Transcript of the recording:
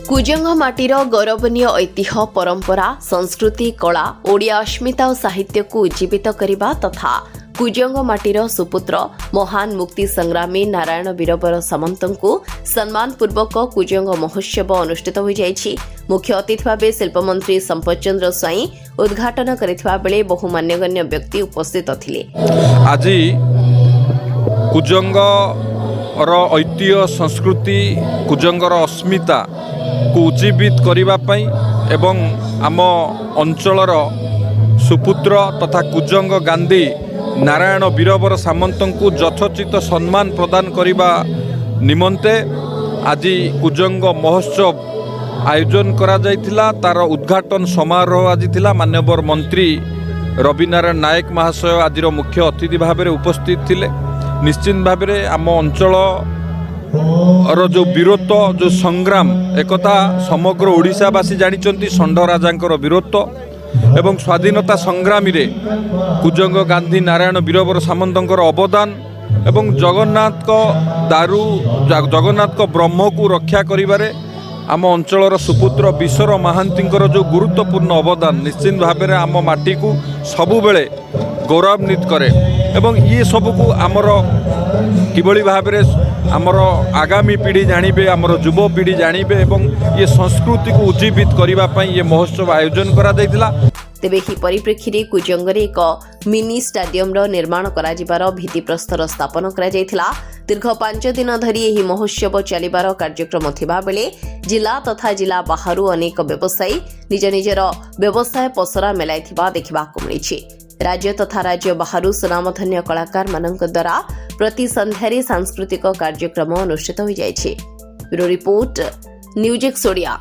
कुजंग माटीर गौरवनीय ऐतिह्य परंपरा संस्कृति कला ओडिया अस्मिता और साहित्य को उज्जीवित करने तथा कुजंग माटीर सुपुत्र महान मुक्ति संग्रामी नारायण वीरवर सामंत को सम्मान पूर्वक कुजंग महोत्सव अनुष्ठित हो जाइछि। मुख्य अतिथि भाव शिल्पमंत्री संपत चंद्र स्वाई उद्घाटन करथिबा बेले बहु मान्यगण्य व्यक्ति उपस्थित थिले। आज कुजंग ऐतिह्य संस्कृति कुजंगर अस्मिता को उज्जीवित करने एवं आम अंचलर सुपुत्र तथा कुजंग गांधी नारायण वीरवर सामंत को यथोचित सम्मान प्रदान करने निमंते आज कुजंग महोत्सव आयोजन करा जायथिला। तार उद्घाटन समारोह आज थिला। माननीय मंत्री रवि नारायण नायक महाशय आज मुख्य अतिथि भाव उपस्थित थिले। निश्चित भाव में आम अंचल जो वीरत्व जो संग्राम एकता समग्र ओडिशावासी जानिचंती। षंढ राजांकर वीरत्व एवं स्वाधीनता संग्रामी रे कुजंग गांधी नारायण वीरवर सामंतंकर अवदान एवं जगन्नाथ को दारू जगन्नाथ को ब्रह्म को रक्षा करिबारे आम अंचलर सुपुत्र विश्वर महांतींकर जो गुरुत्वपूर्ण अवदान निश्चित भाव में आम माटी को सबुबले गौरवान्वित करे एवं ये सब को आमर किभली भाव में आमर आगामी पीढ़ी जानिबे आमर युव पीढ़ी जानिबे एवं ये संस्कृति को उज्जीवित करने ये महोत्सव आयोजन करा जायतिला। तेबे ही परिप्रेक्षी कुजंगरे एक मिनी स्टाडियम निर्माण करा भित्तिप्रस्तर स्थापन करा जायतिला। दीर्घ 5 दिन धरी यह महोत्सव चलिबार कार्यक्रम थिबा बेले जिला तथा जिला बाहरु अनेक व्यवसायी निज निजर व्यवसाय पसरा मेलाइथिबा देखिबाकु मिलिछि। राज्य तथा राज्य बाहरु सुनामधन्य कलाकार मानक द्वारा प्रति संध्यारे सांस्कृतिक कार्यक्रम अनुष्ठित हो जायछि। Bureau report news X Odia.